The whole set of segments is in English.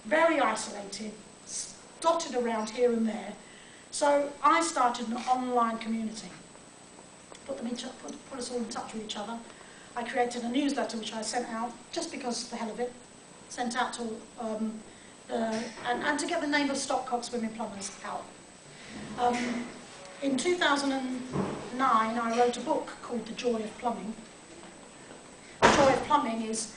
very isolated, dotted around here and there. So I started an online community, put us all in touch with each other. I created a newsletter which I sent out, just because the hell of it, sent out to, and to get the name of Stopcock's Women Plumbers out. In 2009, I wrote a book called The Joy of Plumbing. The Joy of Plumbing is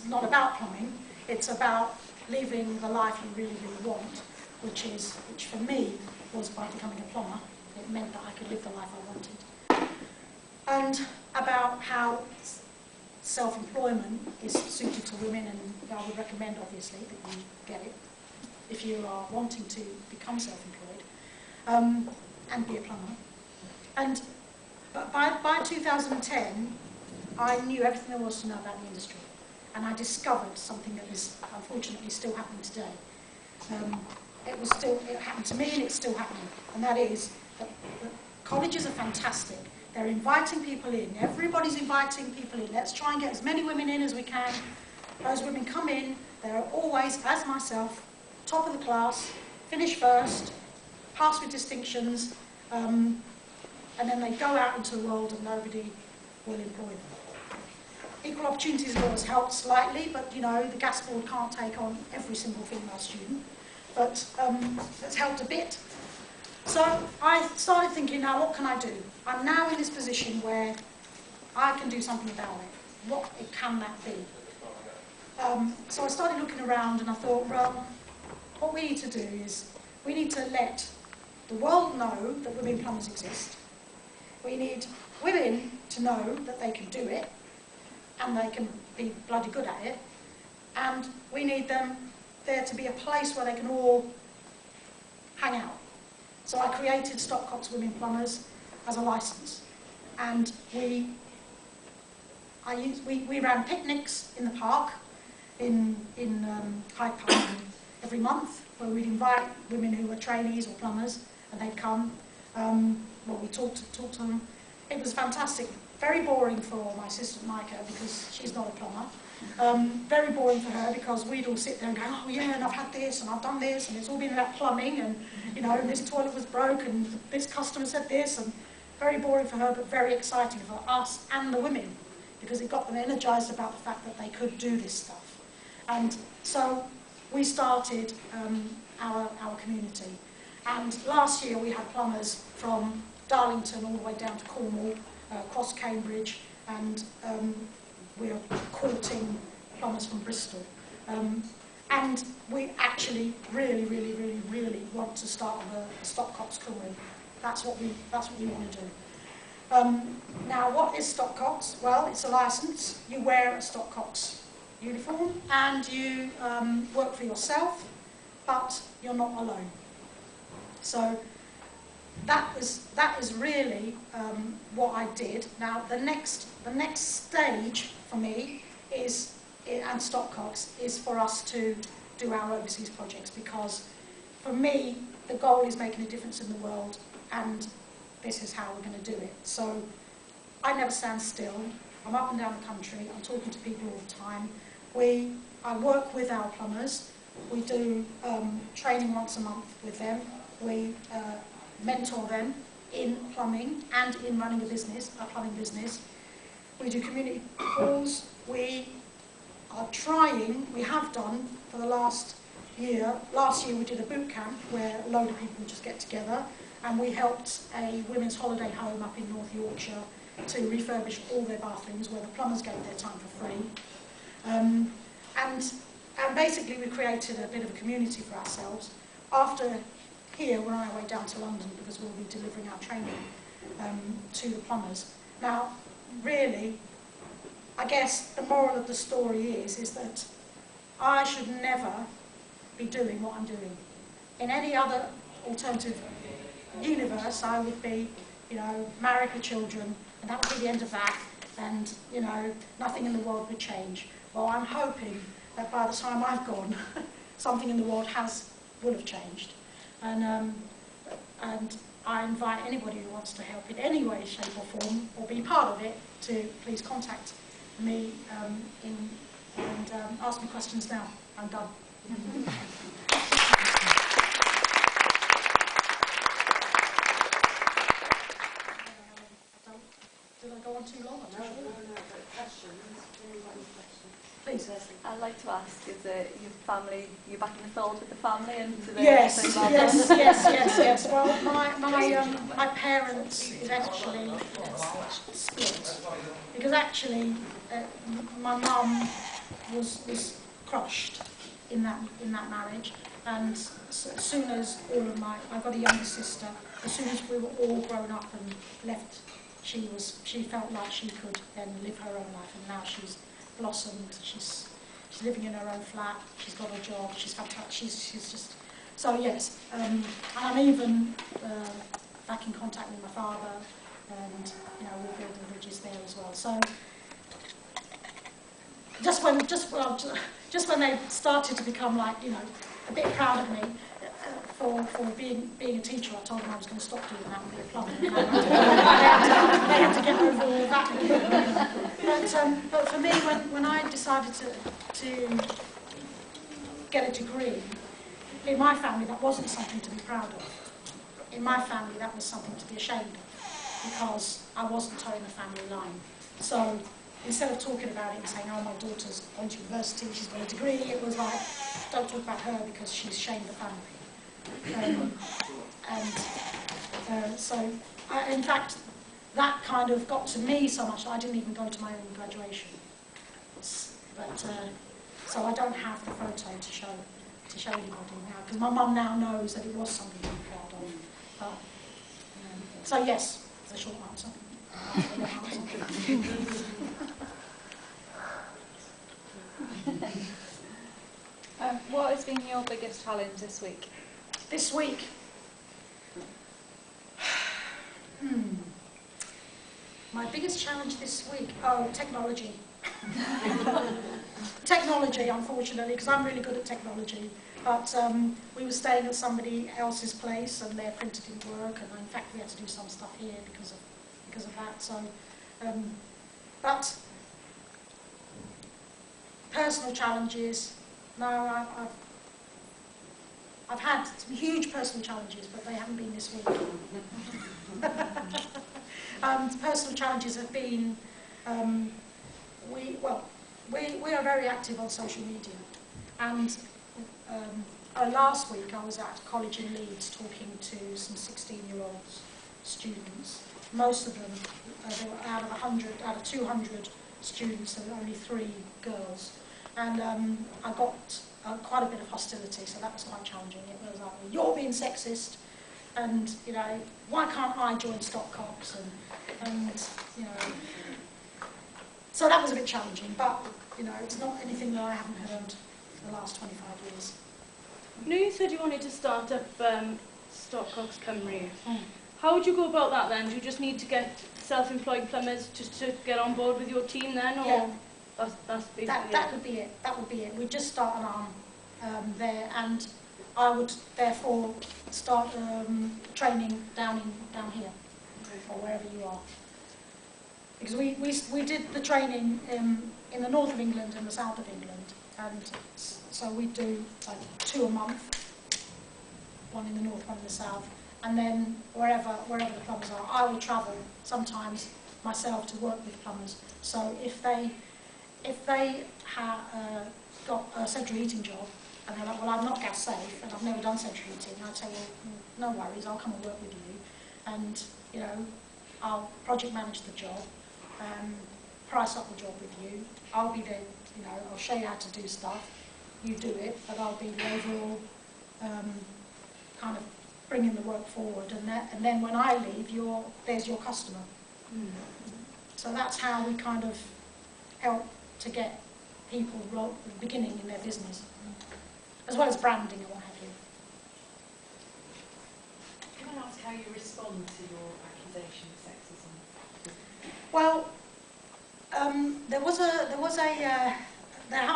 not about plumbing, it's about living the life you really, really want, which for me was by becoming a plumber. It meant that I could live the life I wanted. And about how self-employment is suited to women, and I would recommend, obviously, that you get it if you are wanting to become self-employed and be a plumber. But by 2010, I knew everything there was to know about the industry, and I discovered something that is unfortunately still happening today. It happened to me, and it's still happening, and that is that colleges are fantastic. They're inviting people in. Everybody's inviting people in. Let's try and get as many women in as we can. Those women come in. They're always, as myself, top of the class, finish first, pass with distinctions, and then they go out into the world and nobody will employ them. Equal opportunities law has helped slightly, but you know, the gas board can't take on every single female student. But it's helped a bit. So I started thinking, now what can I do? I'm now in this position where I can do something about it. What can that be? So I started looking around and I thought, well, what we need to do is we need to let the world know that women plumbers exist. We need women to know that they can do it and they can be bloody good at it. And we need there to be a place where they can all hang out. So I created Stopcock's Women Plumbers as a licence, and we ran picnics in the park in Hyde Park every month, where we'd invite women who were trainees or plumbers, and they'd come. We talked to them. It was fantastic. Very boring for my assistant Micah, because she's not a plumber. Very boring for her, because we'd all sit there and go, oh yeah, and I've had this and I've done this, and it's all been about plumbing, and you know, this toilet was broke and this customer said this, and very boring for her, but very exciting for us and the women, because it got them energised about the fact that they could do this stuff. And so we started our community. And last year we had plumbers from Darlington all the way down to Cornwall, across Cambridge, and we're courting plumbers from Bristol. And we actually really, really, really, really want to start a Stopcock's career. That's what we want to do. Now, what is Stopcock's? Well, it's a licence. You wear a Stopcock's uniform and you work for yourself, but you're not alone. So that is really what I did. Now, the next stage for me is, and Stopcock's, is for us to do our overseas projects, because for me the goal is making a difference in the world, and this is how we're going to do it. So I never stand still. I'm up and down the country. I'm talking to people all the time. I work with our plumbers. We do training once a month with them. We mentor them in plumbing and in running a business, a plumbing business. We do community calls. We have done for the last year. Last year we did a boot camp where a load of people would just get together, and we helped a women's holiday home up in North Yorkshire to refurbish all their bathrooms, where the plumbers gave their time for free. And basically we created a bit of a community for ourselves. After here, we're on our way down to London, because we'll be delivering our training to the plumbers. Now, really, I guess the moral of the story is that I should never be doing what I'm doing. In any other alternative universe, I would be, you know, married with children, and that would be the end of that, and, you know, nothing in the world would change. Well, I'm hoping that by the time I've gone, something in the world will have changed. And I invite anybody who wants to help in any way, shape or form, or be part of it, to please contact me and ask me questions now. I'm done. Did I go on too long? No, but questions. Anybody's questions? Please. I'd like to ask, is your family, you're back in the fold with the family and do they Yes, say well yes, done? yes. Well, my parents is actually split because actually my mum was crushed in that marriage, and as soon as I've got a younger sister. As soon as we were all grown up and left, she felt like she could then live her own life, and now she's blossomed. She's living in her own flat. She's got a job. She's fantastic. She's just so yes. And I'm even back in contact with my father, and we're building bridges there as well. So just when they started to become like a bit proud of me. For being a teacher, I told them I was going to stop doing that and be a plumber. They had to get over all of that. But for me, when I decided to get a degree, in my family that wasn't something to be proud of. In my family that was something to be ashamed of, because I wasn't towing the family line. So instead of talking about it and saying, oh, my daughter's gone to university, she's got a degree, it was like, don't talk about her because she's shamed the family. In fact, that kind of got to me so much that I didn't even go to my own graduation. But so I don't have the photo to show anybody now, because my mum now knows that it was something to be proud of. But, so yes, it's a short answer. What has been your biggest challenge this week? This week, my biggest challenge this week, technology. Technology, unfortunately, because I'm really good at technology. But we were staying at somebody else's place, and their printer didn't work, and in fact we had to do some stuff here because of that. So, but personal challenges. No, I've had some huge personal challenges, but they haven't been this week. Personal challenges have been, we are very active on social media, and last week I was at a college in Leeds talking to some 16-year-old students. Most of them, they were out of 200 students, there were only 3 girls, and I got quite a bit of hostility, so that was quite challenging. It was like, well, you're being sexist, and why can't I join Stock Cops, and so that was a bit challenging, but it's not anything that I haven't heard for the last 25 years. You said you wanted to start up Stock Cops Cymru. How would you go about that then? Do you just need to get self-employed plumbers just to get on board with your team then, or? Yeah. That's basically that would be it. That would be it. We'd just start an arm there, and I would therefore start training down here, or wherever you are. Because we did the training in the north of England and the south of England, and so we do like 2 a month, one in the north, one in the south, and then wherever the plumbers are, I will travel sometimes myself to work with plumbers. So if they have got a central heating job, and they're like, well, I'm not gas safe, and I've never done central heating, I'd say, well, no worries, I'll come and work with you, and I'll project manage the job, price up the job with you. I'll be there, I'll show you how to do stuff, you do it, but I'll be the overall kind of bringing the work forward, and then when I leave, there's your customer. So that's how we kind of help to get people beginning in their business, as well as branding and what have you. Can I ask how you respond to your accusation of sexism? Well, I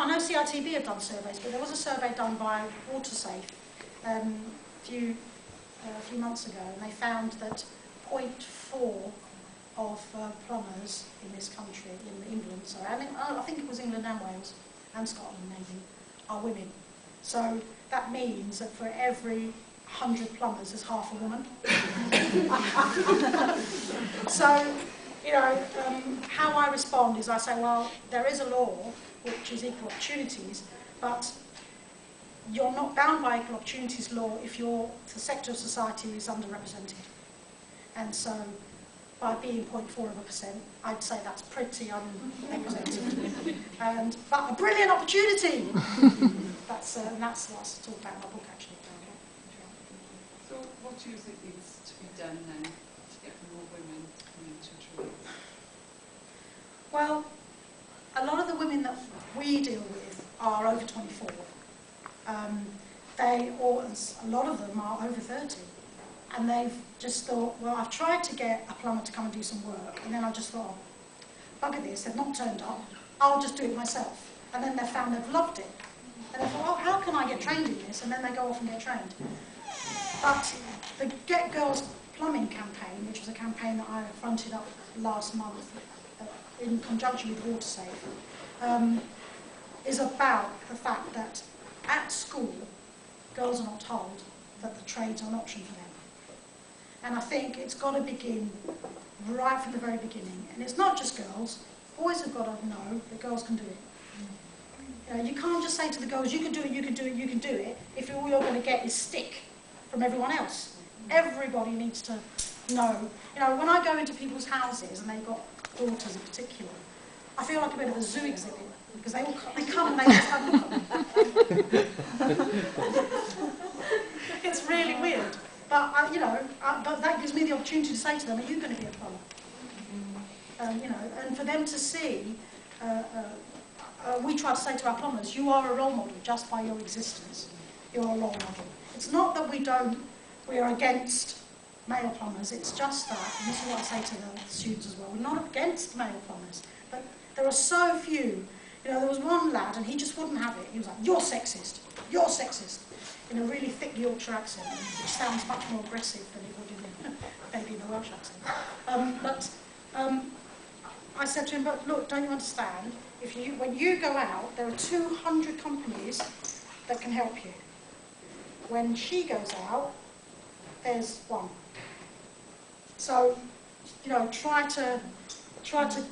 know CITB have done surveys, but there was a survey done by WaterSafe a few months ago, and they found that 0.4 of plumbers in this country, in England, sorry, I think it was England and Wales, and Scotland maybe, are women. So that means that for every 100 plumbers, there's half a woman. So, you know, how I respond is I say, well, there is a law, which is equal opportunities, but you're not bound by equal opportunities law if the sector of society is underrepresented. And so, by being 0.4%, I'd say that's pretty underrepresented. But a brilliant opportunity! That's what's talked about in my book, actually. So what do you think needs to be done then to get more women into trades? Well, a lot of the women that we deal with are over 24. A lot of them are over 30. And they've just thought, well, I've tried to get a plumber to come and do some work, and then I just thought, oh, bugger this, they've not turned up, I'll just do it myself. And then they've found they've loved it. And they thought, oh, how can I get trained in this? And then they go off and get trained. But the Get Girls Plumbing campaign, which was a campaign that I fronted up last month in conjunction with WaterSafe, is about the fact that at school, girls are not told that the trades are an option for them. And I think it's got to begin right from the very beginning. And it's not just girls. Boys have got to know that girls can do it. You know, you can't just say to the girls, you can do it, you can do it, you can do it, if all you're going to get is stick from everyone else. Everybody needs to know. You know, when I go into people's houses, and they've got daughters in particular, I feel like a bit of a zoo exhibit, because they come and they just have It's really weird. But, but that gives me the opportunity to say to them, are you going to be a plumber? You know, and for them to see, we try to say to our plumbers, you are a role model just by your existence. You're a role model. It's not that we are against male plumbers, it's just that, and this is what I say to the students as well, we're not against male plumbers, but there are so few. You know, there was one lad, and he just wouldn't have it. He was like, you're sexist, in a really thick Yorkshire accent, which sounds much more aggressive than it would maybe in a Welsh accent. I said to him, but look, don't you understand? When you go out, there are 200 companies that can help you. When she goes out, there's one. So, you know, try to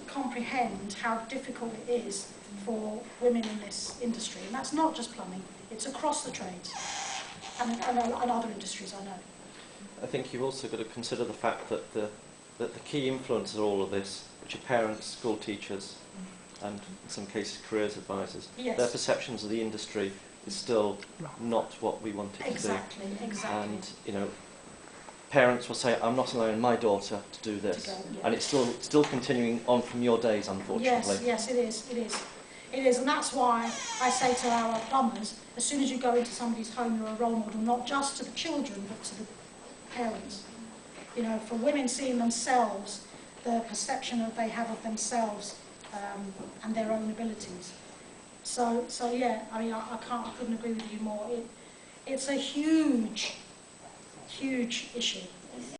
comprehend how difficult it is for women in this industry. And that's not just plumbing, it's across the trades and other industries, I know. I think you've also got to consider the fact that the key influencers of all of this, which are parents, school teachers, and in some cases careers advisors, yes. Their perceptions of the industry is still not what we want it to be. Exactly. And, you know, parents will say, I'm not allowing my daughter to do this. Yeah. And it's still continuing on from your days, unfortunately. Yes, it is. And that's why I say to our plumbers, as soon as you go into somebody's home, you're a role model, not just to the children, but to the parents. You know, for women seeing themselves, the perception that they have of themselves and their own abilities. So yeah, I mean, I couldn't agree with you more. It's a huge issue.